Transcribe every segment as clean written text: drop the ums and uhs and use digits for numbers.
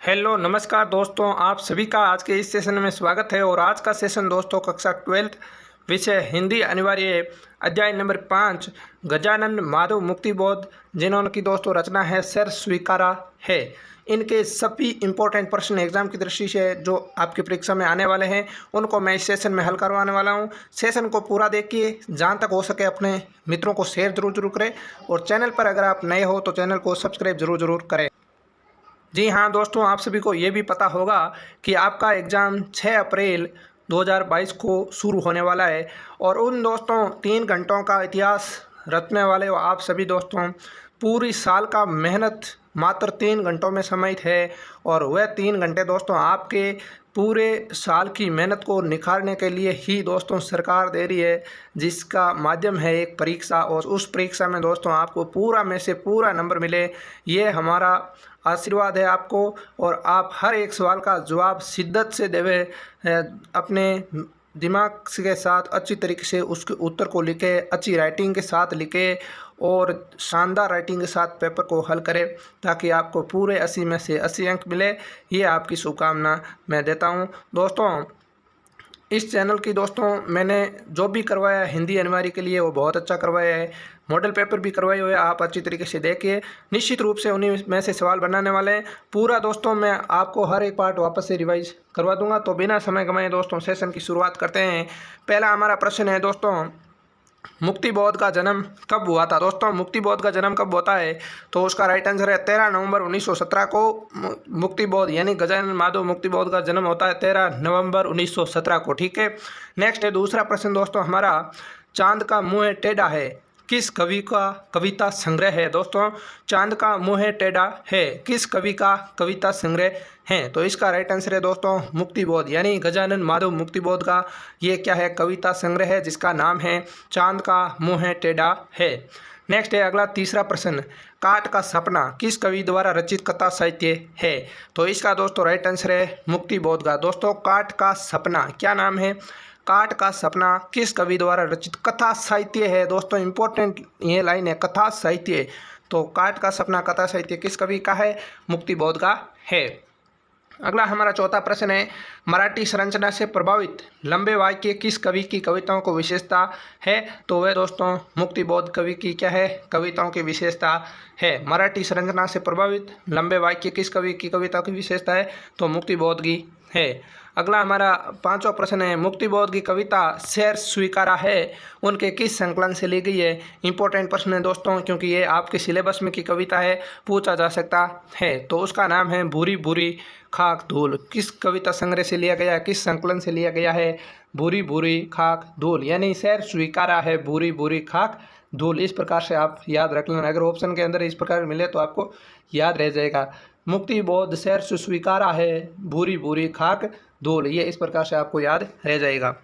Hello नमस्कार दोस्तों, आप सभी का आज के इस सेशन में स्वागत है। और आज का सेशन दोस्तों कक्षा 12th विषय हिंदी अनिवार्य अध्याय नंबर 5 गजानन माधव मुक्तिबोध, जिन्होंने की दोस्तों रचना है सर स्वीकारा है। इनके सभी इंपॉर्टेंट प्रश्न एग्जाम की दृष्टि से जो आपकी परीक्षा में आने वाले हैं उनको मैं इस सेशन में हल करवाने वाला हूं। सेशन को पूरा देखिए, जहाँ तक हो सके अपने मित्रों को शेयर जरूर करें और चैनल पर अगर आप नए हो तो चैनल को सब्सक्राइब जरूर करें। जी हाँ दोस्तों, आप सभी को ये भी पता होगा कि आपका एग्ज़ाम 6 अप्रैल 2022 को शुरू होने वाला है और उन दोस्तों 3 घंटों का इतिहास रचने वाले हो आप सभी दोस्तों। पूरी साल का मेहनत मात्र 3 घंटों में समाहित है और वह 3 घंटे दोस्तों आपके पूरे साल की मेहनत को निखारने के लिए ही दोस्तों सरकार दे रही है, जिसका माध्यम है एक परीक्षा। और उस परीक्षा में दोस्तों आपको पूरा में से पूरा नंबर मिले, ये हमारा आशीर्वाद है आपको। और आप हर एक सवाल का जवाब शिद्दत से देवे, अपने दिमाग के साथ अच्छी तरीके से उसके उत्तर को लिखे, अच्छी राइटिंग के साथ लिखे और शानदार राइटिंग के साथ पेपर को हल करें, ताकि आपको पूरे 80 में से 80 अंक मिले। ये आपकी शुभकामना मैं देता हूँ दोस्तों। इस चैनल की दोस्तों मैंने जो भी करवाया है हिंदी अनिवार्य के लिए वो बहुत अच्छा करवाया है। मॉडल पेपर भी करवाए हुए आप अच्छी तरीके से देखिए, निश्चित रूप से उन्हीं में से सवाल बनाने वाले हैं। पूरा दोस्तों मैं आपको हर एक पार्ट वापस से रिवाइज करवा दूंगा। तो बिना समय गंवाए दोस्तों सेशन की शुरुआत करते हैं। पहला हमारा प्रश्न है दोस्तों, मुक्तिबोध का जन्म कब हुआ था। दोस्तों मुक्तिबोध का जन्म कब होता है तो उसका राइट आंसर है 13 नवंबर 1917 को मुक्तिबोध यानी गजानन माधव मुक्तिबोध का जन्म होता है 13 नवंबर 1917 को। ठीक है, नेक्स्ट है दूसरा प्रश्न दोस्तों हमारा, चांद का मुंह टेढ़ा है किस कवि का कविता संग्रह है। दोस्तों चांद का मुंह टेढ़ा है किस कवि का कविता संग्रह है, तो इसका राइट आंसर है दोस्तों मुक्तिबोध यानी गजानन माधव मुक्तिबोध का ये क्या है कविता संग्रह है, जिसका नाम है चांद का मुंह टेढ़ा है। नेक्स्ट है अगला तीसरा प्रश्न, काट का सपना किस कवि द्वारा रचित कथा साहित्य है, तो इसका दोस्तों राइट आंसर है मुक्तिबोध का। दोस्तों काट का सपना क्या नाम है, काट का सपना किस कवि द्वारा रचित कथा साहित्य है। दोस्तों इंपॉर्टेंट ये लाइन है कथा साहित्य, तो काट का सपना कथा साहित्य किस कवि का है, मुक्तिबोध का है। अगला हमारा चौथा प्रश्न है, मराठी संरचना से प्रभावित लंबे वाक्य किस कवि की कविताओं को विशेषता है, तो वह दोस्तों मुक्तिबोध कवि की क्या है कविताओं की विशेषता है। मराठी संरचना से प्रभावित लंबे वाक्य किस कवि की कविता की विशेषता है, तो मुक्तिबोध की है। अगला हमारा पांचवा प्रश्न है, मुक्तिबोध की कविता सर स्वीकारा है उनके किस संकलन से ली गई है। इंपॉर्टेंट प्रश्न है दोस्तों, क्योंकि ये आपके सिलेबस में की कविता है, पूछा जा सकता है। तो उसका नाम है बुरी बुरी खाक धूल, किस कविता संग्रह से लिया गया है, किस संकलन से लिया गया है, बुरी बुरी खाक धूल यानी सर स्वीकारा है बुरी बुरी खाक धूल। इस प्रकार से आप याद रख लेना, अगर ऑप्शन के अंदर इस प्रकार मिले तो आपको याद रह जाएगा। मुक्तिबोध सर स्वीकारा है बुरी बुरी खाक धूल, ये इस प्रकार से आपको याद रह जाएगा।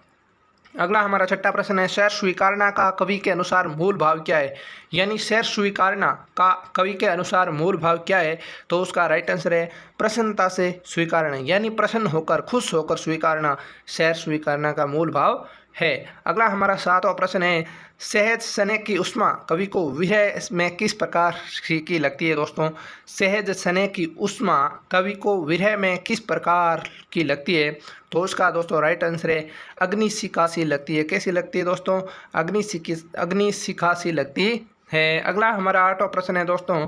अगला हमारा छठा प्रश्न है, सर स्वीकारना का कवि के अनुसार मूल भाव क्या है, यानी सर स्वीकारना का कवि के अनुसार मूल भाव क्या है, तो उसका राइट आंसर है प्रसन्नता से स्वीकारना यानी प्रसन्न होकर खुश होकर स्वीकारना सर स्वीकारना का मूल भाव है। अगला हमारा सातवां प्रश्न है, सहज स्नेह की उष्मा कवि को विरह में किस प्रकार की लगती है। दोस्तों सहज स्नेह की उष्मा कवि को विरह में किस प्रकार की लगती है, तो उसका दोस्तों राइट आंसर है अग्निशिखा सी लगती है। कैसी लगती है दोस्तों, अग्निशिखा सी लगती है। अगला हमारा आठवां प्रश्न है दोस्तों,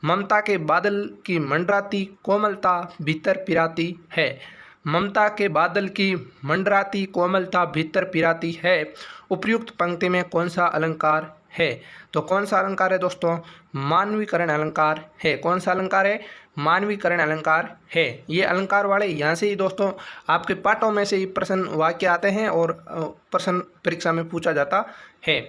ममता के बादल की मंडराती कोमलता भीतर पिराती है। ममता के बादल की मंडराती कोमलता भीतर पिराती है, उपयुक्त पंक्ति में कौन सा अलंकार है, तो कौन सा अलंकार है दोस्तों, मानवीकरण अलंकार है। कौन सा अलंकार है, मानवीकरण अलंकार है। ये अलंकार वाले यहाँ से ही दोस्तों आपके पाठों में से ही प्रश्न वाक्य आते हैं और प्रश्न परीक्षा में पूछा जाता है।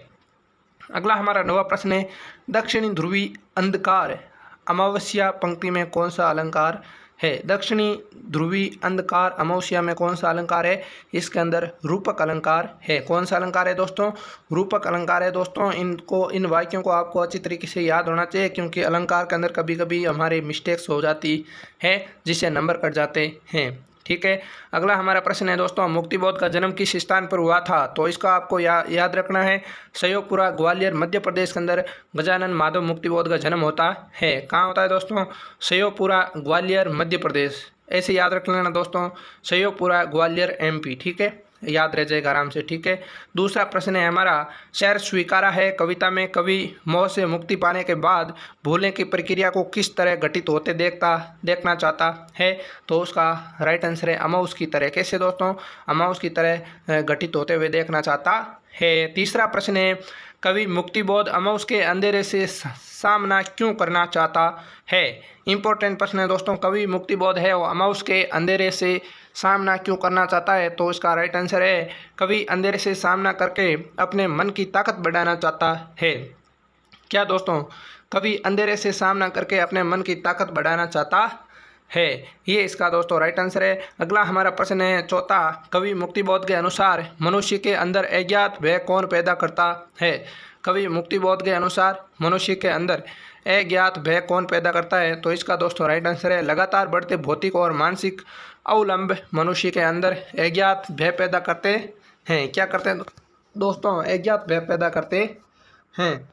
अगला हमारा 9वां प्रश्न है, दक्षिणी ध्रुवी अंधकार अमावस्या पंक्ति में कौन सा अलंकार है। दक्षिणी ध्रुवी अंधकार अमावस्या में कौन सा अलंकार है, इसके अंदर रूपक अलंकार है। कौन सा अलंकार है दोस्तों, रूपक अलंकार है। दोस्तों इन वाक्यों को आपको अच्छी तरीके से याद होना चाहिए, क्योंकि अलंकार के अंदर कभी कभी हमारे मिस्टेक्स हो जाती है जिससे नंबर कट जाते हैं। ठीक है। अगला हमारा प्रश्न है दोस्तों, मुक्तिबोध का जन्म किस स्थान पर हुआ था? तो इसका आपको याद रखना है, सयोपुरा ग्वालियर मध्य प्रदेश के अंदर गजानन माधव मुक्तिबोध का जन्म होता है। कहाँ होता है दोस्तों? सयोपुरा ग्वालियर मध्य प्रदेश, ऐसे याद रख लेना दोस्तों, सयोपुरा ग्वालियर MP, ठीक है, याद रह जाएगा आराम से, ठीक है। दूसरा प्रश्न है हमारा, शहर स्वीकारा है कविता में कवि मोह से मुक्ति पाने के बाद भूलने की प्रक्रिया को किस तरह घटित होते देखना चाहता है? तो उसका राइट आंसर है अमाउस की तरह। कैसे दोस्तों? अमाउस की तरह घटित होते हुए देखना चाहता है। तीसरा प्रश्न है, कवि मुक्तिबोध अमाउस के अंधेरे से सामना क्यों करना चाहता है? इंपॉर्टेंट प्रश्न है दोस्तों, कवि मुक्तिबोध है वो अमाउस के अंधेरे से सामना क्यों करना चाहता है? तो इसका राइट आंसर है, कवि अंधेरे से सामना करके अपने मन की ताकत बढ़ाना चाहता है। क्या दोस्तों? कवि अंधेरे से सामना करके अपने मन की ताकत बढ़ाना चाहता है, ये इसका दोस्तों राइट आंसर है। अगला हमारा प्रश्न है चौथा, कवि मुक्तिबोध के अनुसार मनुष्य के अंदर अज्ञात भय कौन पैदा करता है? कवि मुक्तिबोध के अनुसार मनुष्य के अंदर अज्ञात भय कौन पैदा करता है? तो इसका दोस्तों राइट आंसर है, लगातार बढ़ते भौतिक और मानसिक अवलंब मनुष्य के अंदर अज्ञात भय पैदा करते हैं। क्या करते हैं दोस्तों? अज्ञात भय पैदा करते हैं।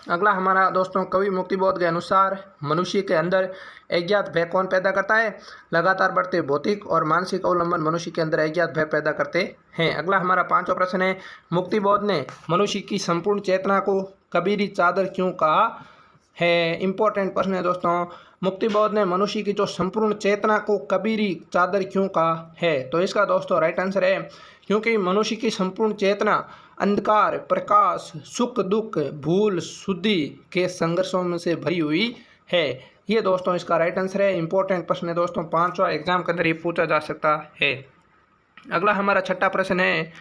अगला हमारा दोस्तों, कवि मुक्तिबोध के अनुसार मनुष्य के अंदर अज्ञात भय कौन पैदा करता है? लगातार बढ़ते भौतिक और मानसिक अवलंबन मनुष्य के अंदर अज्ञात भय पैदा करते हैं। अगला हमारा पांचवा प्रश्न है, मुक्तिबोध ने मनुष्य की संपूर्ण चेतना को कबीरी चादर क्यों कहा है? इंपॉर्टेंट प्रश्न है दोस्तों, मुक्तिबोध ने मनुष्य की जो संपूर्ण चेतना को कबीरी चादर क्यों कहा है? तो इसका दोस्तों राइट आंसर है, क्योंकि मनुष्य की संपूर्ण चेतना अंधकार, प्रकाश, सुख दुख, भूल शुद्धि के संघर्षों में से भरी हुई है। ये दोस्तों इसका राइट आंसर है। इंपॉर्टेंट प्रश्न है दोस्तों, 5वां एग्जाम के अंदर ये पूछा जा सकता है। अगला हमारा छठा प्रश्न है,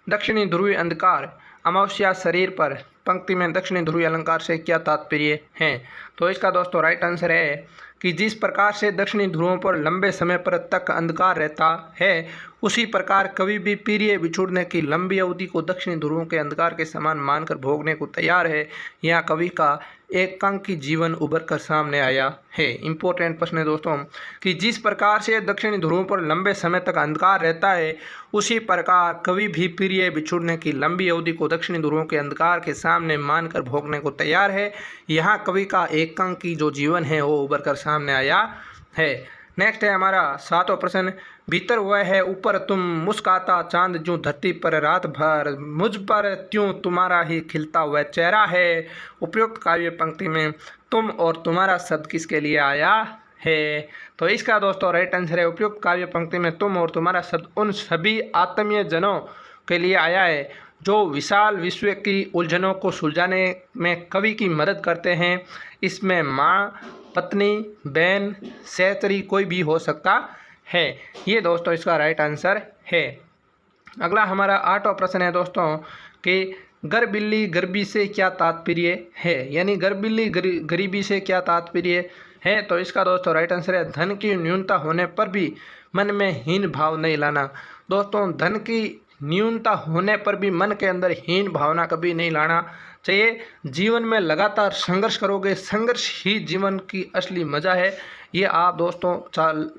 दक्षिणी ध्रुवीय अंधकार अमावस्या शरीर पर पंक्ति में दक्षिणी ध्रुवीय अलंकार से क्या तात्पर्य है? तो इसका दोस्तों राइट आंसर है कि जिस प्रकार से दक्षिणी ध्रुवों पर लंबे समय पर तक अंधकार रहता है, उसी प्रकार कभी भी प्रिय बिछुड़ने की लंबी अवधि को दक्षिणी ध्रुवों के अंधकार के समान मानकर भोगने को तैयार है। यहाँ कवि का एकांकी जीवन उभर कर सामने आया है। इंपॉर्टेंट प्रश्न है दोस्तों, कि जिस प्रकार से दक्षिणी ध्रुवों पर लंबे समय तक अंधकार रहता है, उसी प्रकार कवि भी प्रिय बिछुड़ने की लंबी अवधि को दक्षिणी ध्रुवों के अंधकार के सामने मानकर भोगने को तैयार है। यहाँ कवि का एकांकी जो जीवन है वो उभर कर सामने आया है। नेक्स्ट है हमारा 7वां प्रश्न, भीतर वह है ऊपर तुम मुस्काता चांद जो धरती पर रात भर, मुझ पर त्यों तुम्हारा ही खिलता हुआ चेहरा है। उपयुक्त काव्य पंक्ति में तुम और तुम्हारा शब्द किसके लिए आया है? तो इसका दोस्तों राइट आंसर है, उपयुक्त काव्य पंक्ति में तुम और तुम्हारा शब्द उन सभी आत्मीय जनों के लिए आया है जो विशाल विश्व की उलझनों को सुलझाने में कवि की मदद करते हैं। इसमें माँ, पत्नी, बहन, सहचरी कोई भी हो सकता है। ये दोस्तों इसका राइट आंसर है। अगला हमारा 8वां प्रश्न है दोस्तों, कि गरबिल्ली गरीबी से क्या तात्पर्य है? यानी गरबिल्ली गरीबी से क्या तात्पर्य है? तो इसका दोस्तों राइट आंसर है, धन की न्यूनता होने पर भी मन में हीन भाव नहीं लाना। दोस्तों धन की न्यूनता होने पर भी मन के अंदर हीन भावना कभी नहीं लाना चाहिए। जीवन में लगातार संघर्ष करोगे, संघर्ष ही जीवन की असली मज़ा है। ये आप दोस्तों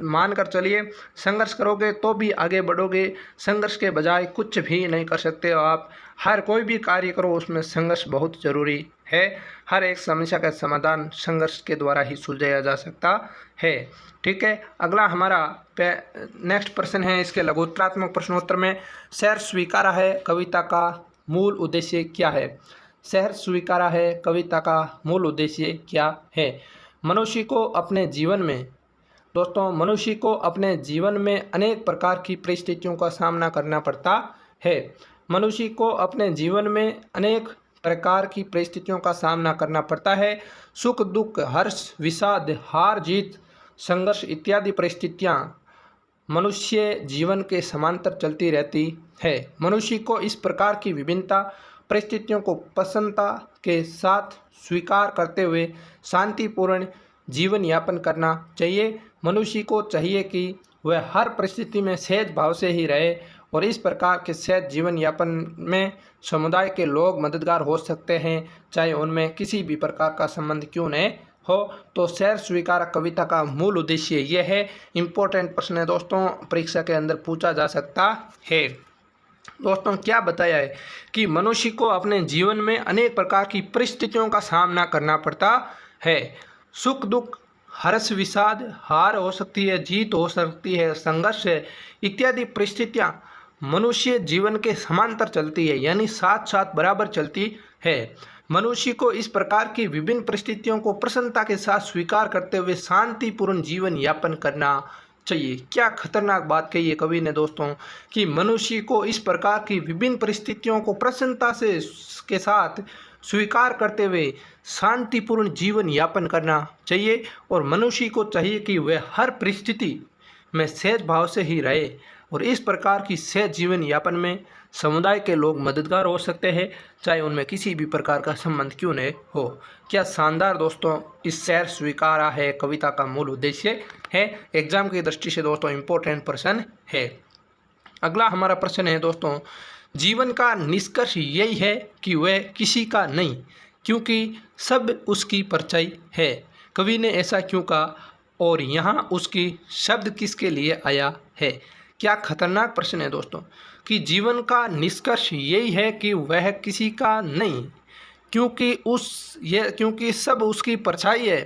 मान कर चलिए, संघर्ष करोगे तो भी आगे बढ़ोगे, संघर्ष के बजाय कुछ भी नहीं कर सकते हो आप। हर कोई भी कार्य करो उसमें संघर्ष बहुत ज़रूरी है। हर एक समस्या का समाधान संघर्ष के द्वारा ही सुलझाया जा सकता है। ठीक है, अगला हमारा नेक्स्ट प्रश्न है, इसके लघुत्तरात्मक प्रश्नोत्तर में, शहर स्वीकारा है कविता का मूल उद्देश्य क्या है? शहर स्वीकारा है कविता का मूल उद्देश्य क्या है? मनुष्य को अपने जीवन में दोस्तों मनुष्य को अपने जीवन में अनेक प्रकार की परिस्थितियों का सामना करना पड़ता है। मनुष्य को अपने जीवन में अनेक प्रकार की परिस्थितियों का सामना करना पड़ता है। सुख दुख, हर्ष विषाद, हार जीत, संघर्ष इत्यादि परिस्थितियाँ मनुष्य जीवन के समांतर चलती रहती है। मनुष्य को इस प्रकार की विभिन्नता परिस्थितियों को प्रसन्नता के साथ स्वीकार करते हुए शांतिपूर्ण जीवन यापन करना चाहिए। मनुष्य को चाहिए कि वह हर परिस्थिति में सहज भाव से ही रहे और इस प्रकार के सहज जीवन यापन में समुदाय के लोग मददगार हो सकते हैं, चाहे उनमें किसी भी प्रकार का संबंध क्यों न हो तो सैर स्वीकार कविता का मूल उद्देश्य यह है। इम्पोर्टेंट प्रश्न है दोस्तों, परीक्षा के अंदर पूछा जा सकता है। दोस्तों क्या बताया है कि मनुष्य को अपने जीवन में अनेक प्रकार की परिस्थितियों का सामना करना पड़ता है। सुख दुख, हर्ष विषाद, हार हो सकती है, जीत हो सकती है, संघर्ष है, इत्यादि परिस्थितियां मनुष्य जीवन के समांतर चलती है, यानी साथ साथ बराबर चलती है। मनुष्य को इस प्रकार की विभिन्न परिस्थितियों को प्रसन्नता के साथ स्वीकार करते हुए शांतिपूर्ण जीवन यापन करना चाहिए। क्या खतरनाक बात कही है कवि ने दोस्तों कि मनुष्य को इस प्रकार की विभिन्न परिस्थितियों को प्रसन्नता से के साथ स्वीकार करते हुए शांतिपूर्ण जीवन यापन करना चाहिए, और मनुष्य को चाहिए कि वह हर परिस्थिति में सहज भाव से ही रहे, और इस प्रकार की सहज जीवन यापन में समुदाय के लोग मददगार हो सकते हैं, चाहे उनमें किसी भी प्रकार का संबंध क्यों न हो। क्या शानदार दोस्तों इस सैर स्वीकारा है कविता का मूल उद्देश्य है। एग्जाम की दृष्टि से दोस्तों इम्पोर्टेंट प्रश्न है। अगला हमारा प्रश्न है दोस्तों, जीवन का निष्कर्ष यही है कि वह किसी का नहीं, क्योंकि सब उसकी परछाई है। कवि ने ऐसा क्यों कहा और यहाँ उसकी शब्द किसके लिए आया है। क्या खतरनाक प्रश्न है दोस्तों कि जीवन का निष्कर्ष यही है कि वह किसी का नहीं, क्योंकि सब उसकी परछाई है।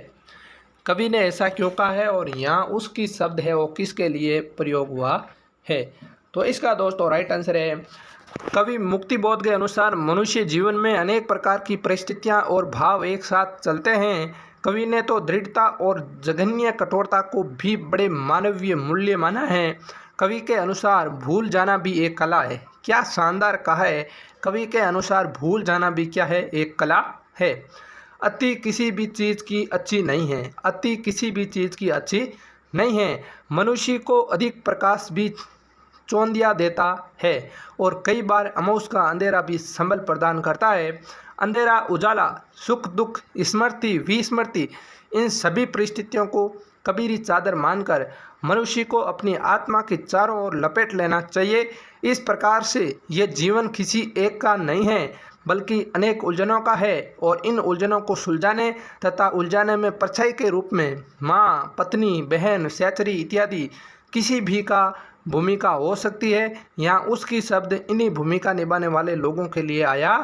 कवि ने ऐसा क्यों कहा है और यहाँ उसकी शब्द है वो किसके लिए प्रयोग हुआ है। तो इसका दोस्तों राइट आंसर है, कवि मुक्तिबोध के अनुसार मनुष्य जीवन में अनेक प्रकार की परिस्थितियाँ और भाव एक साथ चलते हैं। कवि ने तो दृढ़ता और जघन्य कठोरता को भी बड़े मानवीय मूल्य माना है। कवि के अनुसार भूल जाना भी एक कला है। क्या शानदार कहा है, कवि के अनुसार भूल जाना भी क्या है, एक कला है। अति किसी भी चीज़ की अच्छी नहीं है, अति किसी भी चीज़ की अच्छी नहीं है। मनुष्य को अधिक प्रकाश भी चौंधिया देता है और कई बार अमोस का अंधेरा भी संबल प्रदान करता है। अंधेरा उजाला, सुख दुख, स्मृति विस्मृति, इन सभी परिस्थितियों को कबीरी चादर मानकर मनुष्य को अपनी आत्मा के चारों ओर लपेट लेना चाहिए। इस प्रकार से यह जीवन किसी एक का नहीं है बल्कि अनेक उलझनों का है, और इन उलझनों को सुलझाने तथा उलझाने में परछाई के रूप में माँ, पत्नी, बहन, सहचरी इत्यादि किसी भी का भूमिका हो सकती है। यहाँ उसकी शब्द इन्हीं भूमिका निभाने वाले लोगों के लिए आया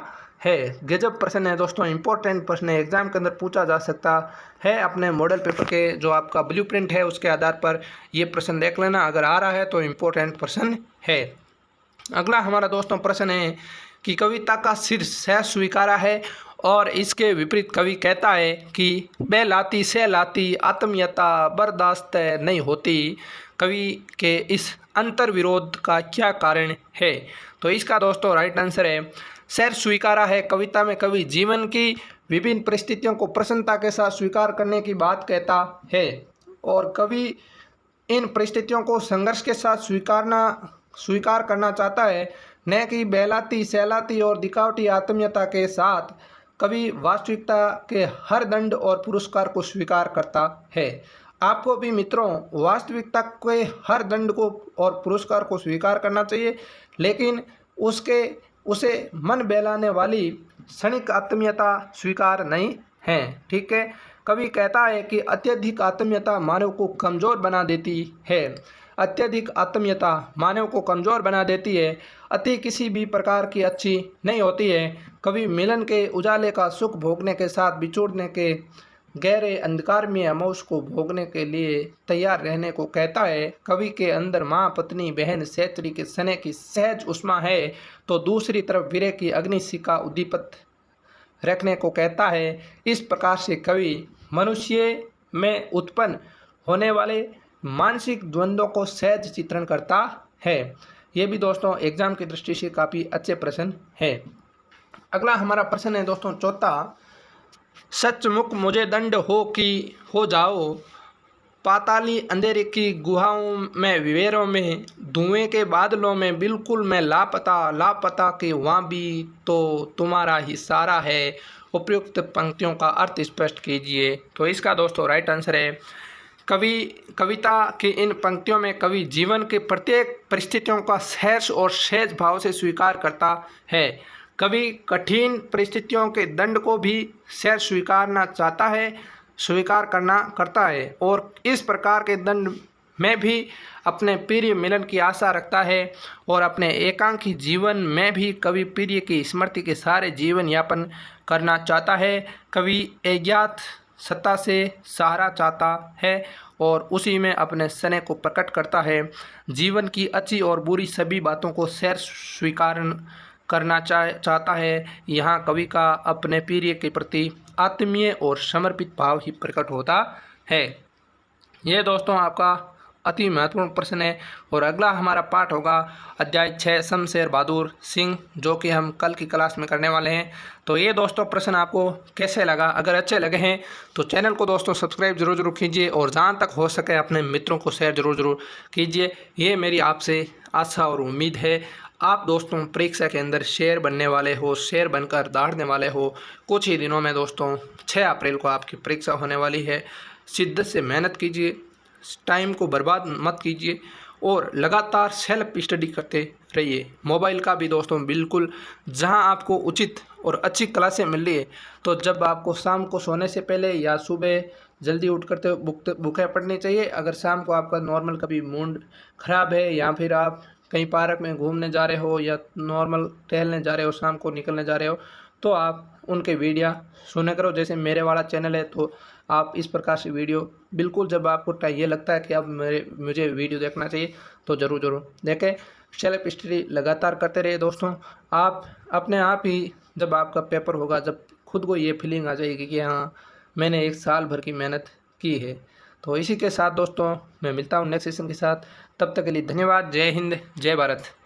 है। गजब प्रश्न है दोस्तों, इम्पोर्टेंट प्रश्न है, एग्जाम के अंदर पूछा जा सकता है। अपने मॉडल पेपर के जो आपका ब्लूप्रिंट है उसके आधार पर ये प्रश्न देख लेना, अगर आ रहा है तो इम्पोर्टेंट प्रश्न है। अगला हमारा दोस्तों प्रश्न है कि कविता का शीर्ष सह स्वीकारा है और इसके विपरीत कवि कहता है कि बेलाती सहलाती आत्मीयता बर्दाश्त नहीं होती। कवि के इस अंतर विरोध का क्या कारण है। तो इसका दोस्तों राइट आंसर है, सैर स्वीकारा है कविता में कवि जीवन की विभिन्न परिस्थितियों को प्रसन्नता के साथ स्वीकार करने की बात कहता है, और कवि इन परिस्थितियों को संघर्ष के साथ स्वीकार करना चाहता है, न कि बहलाती सहलाती और दिखावटी आत्मीयता के साथ। कवि वास्तविकता के हर दंड और पुरस्कार को स्वीकार करता है। आपको भी मित्रों वास्तविकता के हर दंड को और पुरस्कार को स्वीकार करना चाहिए, लेकिन उसे मन बहलाने वाली क्षणिक आत्मीयता स्वीकार नहीं है। ठीक है, कवि कहता है कि अत्यधिक आत्मीयता मानव को कमज़ोर बना देती है। अत्यधिक आत्मीयता मानव को कमज़ोर बना देती है, अति किसी भी प्रकार की अच्छी नहीं होती है। कवि मिलन के उजाले का सुख भोगने के साथ बिछोड़ने के गहरे अंधकार में अमोश को भोगने के लिए तैयार रहने को कहता है। कवि के अंदर माँ, पत्नी, बहन, सहचरी के स्नेह की सहज उष्मा है, तो दूसरी तरफ विरह की अग्निशिखा उद्दीपित रखने को कहता है। इस प्रकार से कवि मनुष्य में उत्पन्न होने वाले मानसिक द्वंद्वों को सहज चित्रण करता है। ये भी दोस्तों एग्जाम की दृष्टि से काफ़ी अच्छे प्रश्न है। अगला हमारा प्रश्न है दोस्तों चौथा, सचमुच मुझे दंड हो कि हो जाओ, पाताली अंधेरे की गुहाओं में, विवेरों में, धुएं के बादलों में, बिल्कुल मैं लापता के वहाँ भी तो तुम्हारा ही सारा है। उपयुक्त पंक्तियों का अर्थ स्पष्ट कीजिए। तो इसका दोस्तों राइट आंसर है, कविता की इन पंक्तियों में कवि जीवन के प्रत्येक परिस्थितियों का सहर्ष और सहज भाव से स्वीकार करता है। कवि कठिन परिस्थितियों के दंड को भी सहज स्वीकारना चाहता है। स्वीकार करता है और इस प्रकार के दंड में भी अपने प्रिय मिलन की आशा रखता है और अपने एकांकी जीवन में भी कवि प्रिय की स्मृति के सारे जीवन यापन करना चाहता है। कवि अज्ञात सत्ता से सहारा चाहता है और उसी में अपने स्नेह को प्रकट करता है। जीवन की अच्छी और बुरी सभी बातों को सैर स्वीकार करना चाहता है। यहाँ कवि का अपने प्रिय के प्रति आत्मीय और समर्पित भाव ही प्रकट होता है। ये दोस्तों आपका अति महत्वपूर्ण प्रश्न है और अगला हमारा पाठ होगा अध्याय 6 शमशेर बहादुर सिंह, जो कि हम कल की क्लास में करने वाले हैं। तो ये दोस्तों प्रश्न आपको कैसे लगा? अगर अच्छे लगे हैं तो चैनल को दोस्तों सब्सक्राइब जरूर कीजिए और जहाँ तक हो सके अपने मित्रों को शेयर जरूर कीजिए। ये मेरी आपसे आशा और उम्मीद है। आप दोस्तों परीक्षा के अंदर शेर बनने वाले हो, शेर बनकर दहाड़ने वाले हो। कुछ ही दिनों में दोस्तों 6 अप्रैल को आपकी परीक्षा होने वाली है। शिद्दत से मेहनत कीजिए, टाइम को बर्बाद मत कीजिए और लगातार सेल्फ स्टडी करते रहिए। मोबाइल का भी दोस्तों बिल्कुल, जहां आपको उचित और अच्छी क्लासें मिल रही है तो जब आपको शाम को सोने से पहले या सुबह जल्दी उठ करते बुकें पढ़नी चाहिए। अगर शाम को आपका नॉर्मल कभी मूड ख़राब है या फिर आप कहीं पार्क में घूमने जा रहे हो या नॉर्मल टहलने जा रहे हो, शाम को निकलने जा रहे हो, तो आप उनके वीडियो सुने करो। जैसे मेरे वाला चैनल है तो आप इस प्रकार से वीडियो बिल्कुल, जब आपको ये लगता है कि अब मुझे वीडियो देखना चाहिए तो ज़रूर देखें। सेल्फ स्टडी लगातार करते रहिए दोस्तों। आप अपने आप ही जब आपका पेपर होगा, जब खुद को ये फीलिंग आ जाएगी कि हाँ मैंने 1 साल भर की मेहनत की है। तो इसी के साथ दोस्तों मैं मिलता हूँ नेक्स्ट सेशन के साथ। तब तक के लिए धन्यवाद। जय हिंद, जय भारत।